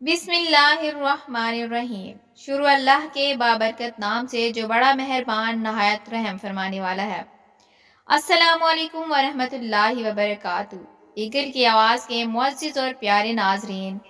बिस्मिल्लाहिर्रहमानिर्रहीम। शुरू अल्लाह के बाबरकत नाम से जो बड़ा मेहरबान नहायत रहम फरमाने वाला है। अस्सलामु अलैकुम वरहमतुल्लाहि वबरकातुहू। ईगल की आवाज़ के मुअज़्ज़िज़ और प्यारे नाज़रीन,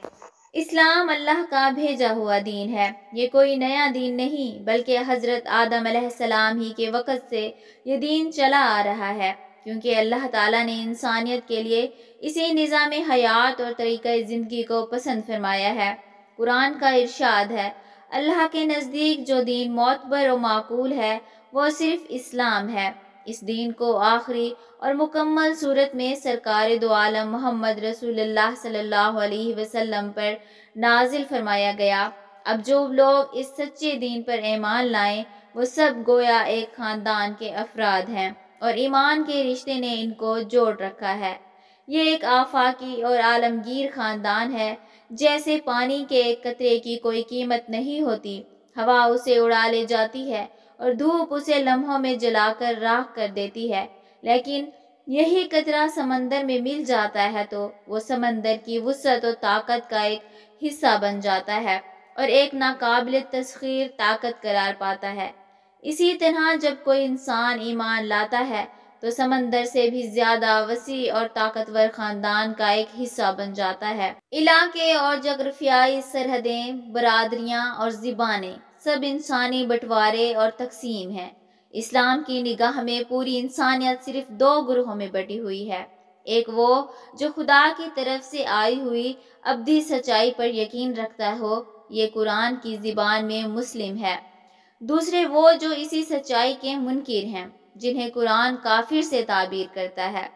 इस्लाम अल्लाह का भेजा हुआ दीन है। ये कोई नया दीन नहीं, बल्कि हज़रत आदम अलैहिस्सलाम ही के वक़्त से ये दीन चला आ रहा है, क्योंकि अल्लाह ताला ने इंसानियत के लिए इसी निज़ाम हयात और तरीक़ा ज़िंदगी को पसंद फरमाया है। कुरान का इरशाद है, अल्लाह के नज़दीक जो दीन मोतबर और माकूल है वो सिर्फ़ इस्लाम है। इस दीन को आखिरी और मुकम्मल सूरत में सरकार दो आलम मोहम्मद रसूलुल्लाह सल्लल्लाहु अलैहि वसल्लम पर नाजिल फरमाया गया। अब जो लोग इस सच्चे दीन पर ईमान लाएं वो सब गोया एक ख़ानदान के अफराद हैं और ईमान के रिश्ते ने इनको जोड़ रखा है। ये एक आफाकी और आलमगीर ख़ानदान है। जैसे पानी के एक कतरे की कोई कीमत नहीं होती, हवा उसे उड़ा ले जाती है और धूप उसे लम्हों में जलाकर राख कर देती है, लेकिन यही कतरा समंदर में मिल जाता है तो वो समंदर की वुसअत और ताकत का एक हिस्सा बन जाता है और एक नाकाबिल तस्खीर ताकत करार पाता है। इसी तरह जब कोई इंसान ईमान लाता है तो समंदर से भी ज्यादा वसी और ताकतवर खानदान का एक हिस्सा बन जाता है। इलाके और जोग्राफियाई सरहदें, बरादरियां और ज़बानें सब इंसानी बंटवारे और तकसीम हैं। इस्लाम की निगाह में पूरी इंसानियत सिर्फ दो ग्रोहों में बटी हुई है। एक वो जो खुदा की तरफ से आई हुई अब्दी सच्चाई पर यकीन रखता हो, ये कुरान की ज़बान में मुस्लिम है। दूसरे वो जो इसी सच्चाई के मुनकिर हैं, जिन्हें कुरान काफिर से ताबीर करता है।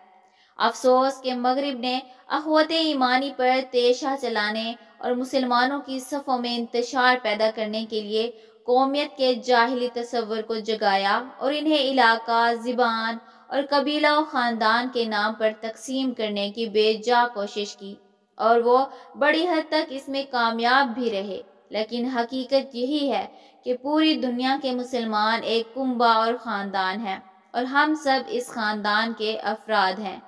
अफसोस के मगरिब ने अखवत ईमानी पर तेशा चलाने और मुसलमानों की सफ़ों में इंतशार पैदा करने के लिए कौमियत के जाहिली तस्वर को जगाया और इन्हें इलाका, ज़बान और कबीला और ख़ानदान के नाम पर तकसीम करने की बेजा कोशिश की और वो बड़ी हद तक इसमें कामयाब भी रहे। लेकिन हकीकत यही है कि पूरी दुनिया के मुसलमान एक कुंबा और ख़ानदान हैं और हम सब इस ख़ानदान के अफराद हैं।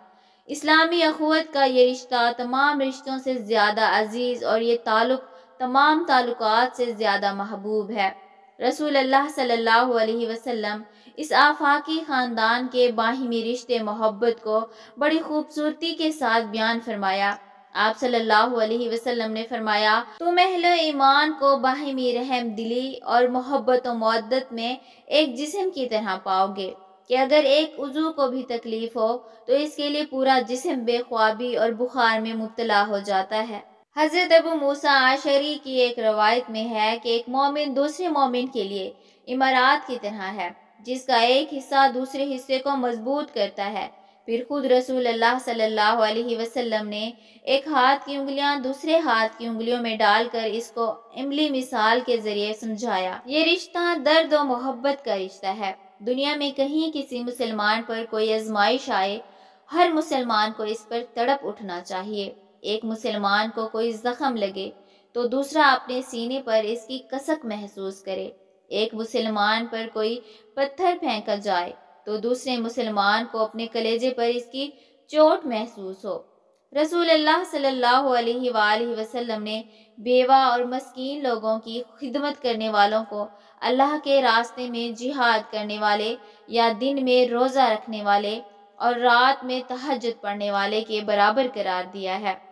इस्लामी अखुवत का ये रिश्ता तमाम रिश्तों से ज़्यादा अजीज़ और ये ताल्लुक़ तमाम ताल्लुकात से ज़्यादा महबूब है। रसूल अल्लाह सल्लल्लाहु अलैहि वसल्लम इस आफाकी ख़ानदान के बाहिमी रिश्ते मोहब्बत को बड़ी खूबसूरती के साथ बयान फरमाया। आप सल्लल्लाहु अलैहि वसल्लम ने फरमाया, तुम अहले ईमान को बाहिमी रहम दिली और मोहब्बत और मवद्दत में एक जिस्म की तरह पाओगे कि अगर एक उज़ू को भी तकलीफ हो तो इसके लिए पूरा जिस्म बेख्वाबी और बुखार में मुब्तला हो जाता है। हज़रत अबू मूसा आशरी की एक रवायत में है कि एक मोमिन दूसरे मोमिन के लिए इमारत की तरह है, जिसका एक हिस्सा दूसरे हिस्से को मजबूत करता है। फिर खुद रसूल अल्लाह सल्लल्लाहु अलैहि वसल्लम ने एक हाथ की उंगलियां दूसरे हाथ की उंगलियों में डालकर इसको इमली मिसाल के जरिए समझाया। ये रिश्ता दर्द और मोहब्बत का रिश्ता है। दुनिया में कहीं किसी मुसलमान पर कोई आजमाइश आए, हर मुसलमान को इस पर तड़प उठना चाहिए। एक मुसलमान को कोई जख्म लगे तो दूसरा अपने सीने पर इसकी कसक महसूस करे। एक मुसलमान पर कोई पत्थर फेंका जाए तो दूसरे मुसलमान को अपने कलेजे पर इसकी चोट महसूस हो। रसूल अल्लाह सल्लल्लाहु अलैहि वसल्लम ने बेवा और मस्कीन लोगों की खिदमत करने वालों को अल्लाह के रास्ते में जिहाद करने वाले या दिन में रोज़ा रखने वाले और रात में तहज्जुद पढ़ने वाले के बराबर करार दिया है।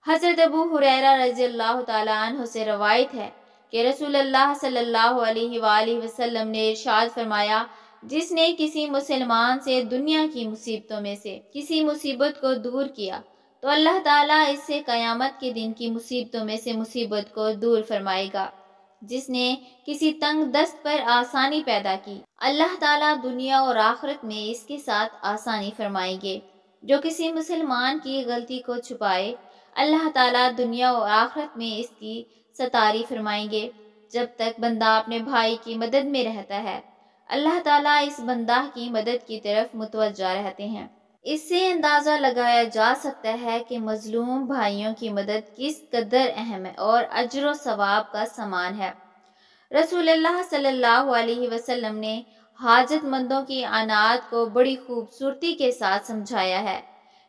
हज़रत अबू हुरैरा रज़ियल्लाहु ताला अन्हु से रवायत है कि रसूल अल्लाह सल्लल्लाहु अलैहि वसल्लम ने इरशाद फरमाया, जिसने किसी मुसलमान से दुनिया की मुसीबतों में से किसी मुसीबत को दूर किया तो अल्लाह ताला इससे क़यामत के दिन की मुसीबतों में से मुसीबत को दूर फरमाएगा। जिसने किसी तंग दस्त पर आसानी पैदा की, अल्लाह ताला दुनिया और आखिरत में इसके साथ आसानी फरमाएंगे। जो किसी मुसलमान की गलती को छुपाए, अल्लाह ताला दुनिया और आखिरत में इसकी सतारी फरमाएंगे। जब तक बंदा अपने भाई की मदद में रहता है, अल्लाह ताला इस बंदा की मदद की तरफ मुतवज्जा रहते हैं। इससे अंदाज़ा लगाया जा सकता है कि मजलूम भाइयों की मदद किस कदर अहम है और अजर व सवाब का समान है। रसूलुल्लाह सल्लल्लाहु अलैहि वसल्लम ने हाजतमंदों की अनात को बड़ी खूबसूरती के साथ समझाया है,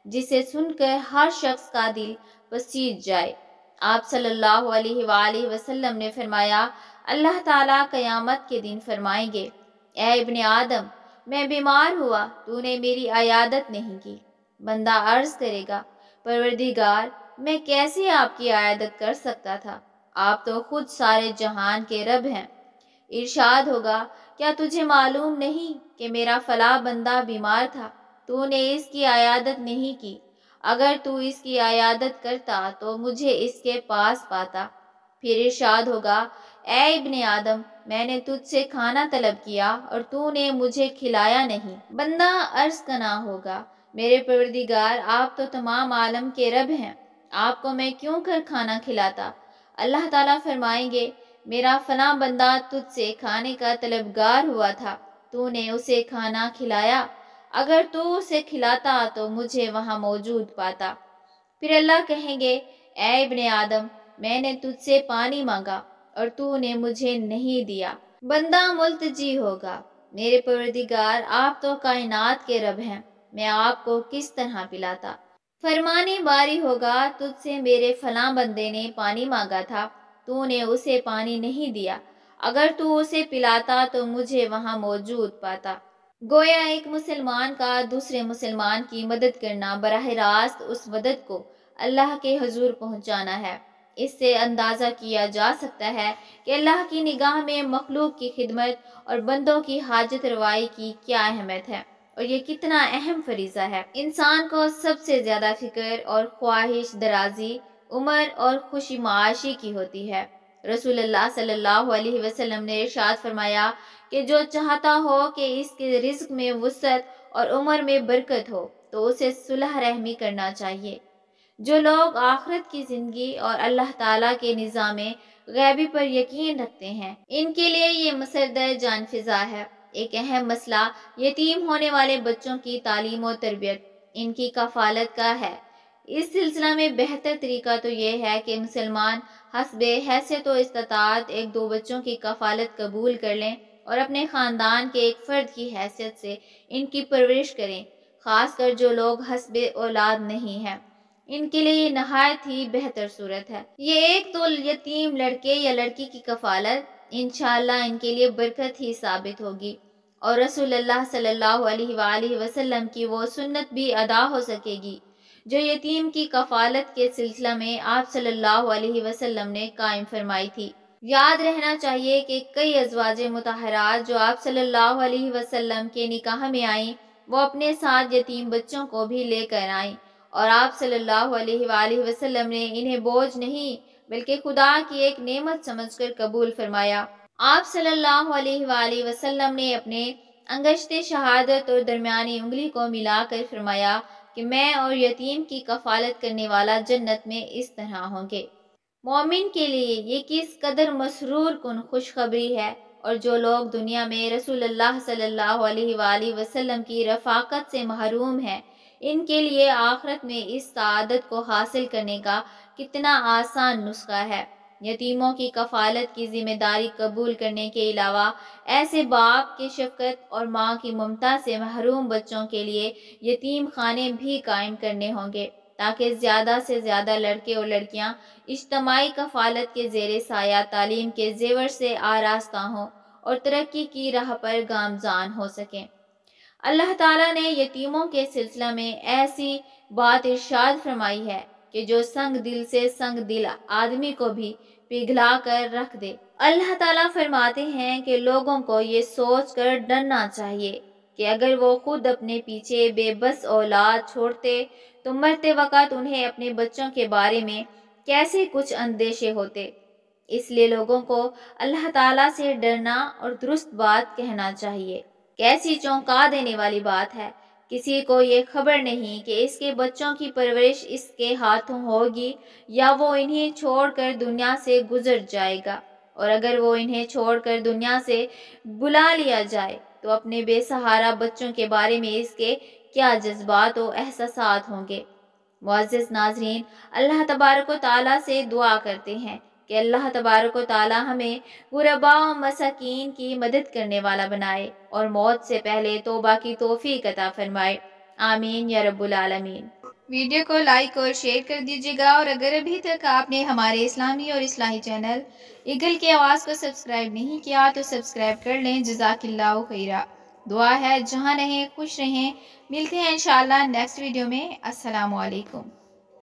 जिसे सुनकर हर शख्स का दिल पसीज जाए। آپ صلی اللہ علیہ وآلہ وسلم نے فرمایا، اللہ تعالیٰ قیامت کے دن فرمائیں گے، اے ابن آدم، میں بیمار ہوا، تو نے میری عیادت نہیں کی۔ بندہ عرض کرے گا، پروردگار، میں کیسے آپ کی عیادت کر سکتا تھا؟ آپ تو خود سارے جہان کے رب ہیں۔ ارشاد ہوگا، کیا تجھے معلوم نہیں کہ میرا فلاں بندہ بیمار تھا، تو نے اس کی عیادت نہیں کی؟ اگر تو اس کی عیادت کرتا تو مجھے اس کے پاس پاتا۔ پھر ارشاد ہوگا، اے ابن آدم، میں نے تجھ سے کھانا طلب کیا اور تو نے مجھے کھلایا نہیں۔ بندہ عرض کنا ہوگا، میرے پروردگار، آپ تو تمام عالم کے رب ہیں، آپ کو میں کیوں کر کھانا کھلاتا؟ اللہ تعالیٰ فرمائیں گے، میرا فلاں بندہ تجھ سے کھانے کا طلبگار ہوا تھا، تو نے اسے کھانا کھلایا، اگر تو اسے کھلاتا تو مجھے وہاں موجود پاتا۔ پھر اللہ کہیں گے، اے ابن آدم، میں نے تجھ سے پانی مانگا اور تو نے مجھے نہیں دیا۔ بندہ ملتجی ہوگا، میرے پروردگار، آپ تو کائنات کے رب ہیں، میں آپ کو کس طرح پلاتا؟ فرمانے باری ہوگا، تجھ سے میرے فلاں بندے نے پانی مانگا تھا، تو نے اسے پانی نہیں دیا، اگر تو اسے پلاتا تو مجھے وہاں موجود پاتا۔ گویا ایک مسلمان کا دوسرے مسلمان کی مدد کرنا براہ راست اس مدد کو اللہ کے حضور پہنچانا ہے۔ اس سے اندازہ کیا جا سکتا ہے کہ اللہ کی نگاہ میں مخلوق کی خدمت اور بندوں کی حاجت روائی کی کیا اہمیت ہے، اور یہ کتنا اہم فریضہ ہے۔ انسان کو سب سے زیادہ فکر اور خواہش درازی، عمر اور خوشی معاشی کی ہوتی ہے۔ رسول اللہ صلی اللہ علیہ وسلم نے ارشاد فرمایا کہ جو چاہتا ہو کہ اس کے رزق میں وسعت اور عمر میں برکت ہو تو اسے صلح رحمی کرنا چاہیے۔ جو لوگ آخرت کی زندگی اور اللہ تعالیٰ کے نظام غیبی پر یقین رکھتے ہیں، ان کے لیے یہ مسئلہ جان فضا ہے۔ ایک اہم مسئلہ یتیم ہونے والے بچوں کی تعلیم و تربیت، ان کی کفالت کا ہے۔ اس سلسلہ میں بہتر طریقہ تو یہ ہے کہ مسلمان حسب حیثیت و استطاعت ایک دو بچوں کی کفالت قبول کر لیں اور اپنے خاندان کے ایک فرد کی حیثیت سے ان کی پرورش کریں، خاص کر جو لوگ حسب اولاد نہیں ہیں، ان کے لیے یہ نہایت ہی بہتر صورت ہے۔ یہ ایک تو یتیم لڑکے یا لڑکی کی کفالت انشاءاللہ ان کے لیے برکت ہی ثابت ہوگی، اور رسول اللہ صلی اللہ علیہ وآلہ وسلم کی وہ سنت بھی ادا ہو سکے گی جو یتیم کی کفالت کے سلسلہ میں آپ صلی اللہ علیہ وسلم نے قائم فرمائی تھی۔ یاد رہنا چاہیے کہ کئی ازواج مطہرات جو آپ صلی اللہ علیہ وسلم کے نکاح میں آئیں، وہ اپنے ساتھ یتیم بچوں کو بھی لے کر آئیں، اور آپ صلی اللہ علیہ وآلہ وسلم نے انہیں بوجھ نہیں بلکہ خدا کی ایک نعمت سمجھ کر قبول فرمایا۔ آپ صلی اللہ علیہ وآلہ وسلم نے اپنے انگشت شہادت اور درمیانی انگلی کو ملا کر فرمایا کہ میں اور یتیم کی کفالت کرنے والا جنت میں اس طرح ہوں گے۔ مومن کے لیے یہ کس قدر مسرور کن خوشخبری ہے، اور جو لوگ دنیا میں رسول اللہ صلی اللہ علیہ وآلہ وسلم کی رفاقت سے محروم ہیں، ان کے لیے آخرت میں اس سعادت کو حاصل کرنے کا کتنا آسان نسخہ ہے۔ یتیموں کی کفالت کی ذمہ داری قبول کرنے کے علاوہ ایسے باپ کی شفقت اور ماں کی ممتا سے محروم بچوں کے لیے یتیم خانے بھی قائم کرنے ہوں گے، تاکہ زیادہ سے زیادہ لڑکے اور لڑکیاں اجتماعی کفالت کے زیر سایہ تعلیم کے زیور سے آراستہ ہوں اور ترقی کی راہ پر گامزن ہو سکیں۔ اللہ تعالیٰ نے یتیموں کے سلسلہ میں ایسی بات ارشاد فرمائی ہے کہ جو سنگ دل سے سنگ دل آدمی کو بھی پگھلا کر رکھ دے۔ اللہ تعالیٰ فرماتے ہیں کہ لوگوں کو یہ سوچ کر ڈرنا چاہیے کہ اگر وہ خود اپنے پیچھے بے بس اولاد چھوڑتے تو مرتے وقت انہیں اپنے بچوں کے بارے میں کیسے کچھ اندیشے ہوتے۔ اس لیے لوگوں کو اللہ تعالیٰ سے ڈرنا اور درست بات کہنا چاہیے۔ کیسی چونکا دینے والی بات ہے، کسی کو یہ خبر نہیں کہ اس کے بچوں کی پرورش اس کے ہاتھوں ہوگی یا وہ انہیں چھوڑ کر دنیا سے گزر جائے گا، اور اگر وہ انہیں چھوڑ کر دنیا سے بلا لیا جائے تو اپنے بے سہارا بچوں کے بارے میں اس کے کیا جذبات و احساسات ہوں گے۔ معزز ناظرین، اللہ تبارک و تعالیٰ سے دعا کرتے ہیں کہ اللہ تبارک و تعالیٰ ہمیں غرباء و مساکین کی مدد کرنے والا بنائے اور موت سے پہلے توبہ کی توفیق عطا فرمائے۔ آمین یا رب العالمین۔ ویڈیو کو لائک اور شیئر کر دیجیے گا، اور اگر ابھی تک آپ نے ہمارے اسلامی اور اصلاحی چینل ایگل کی آواز کو سبسکرائب نہیں کیا تو سبسکرائب کر لیں۔ جزاک اللہ خیرہ۔ دعا ہے جہاں رہیں خوش رہیں۔ ملتے ہیں انشاءاللہ نیکسٹ ویڈیو میں۔ السلام علیکم۔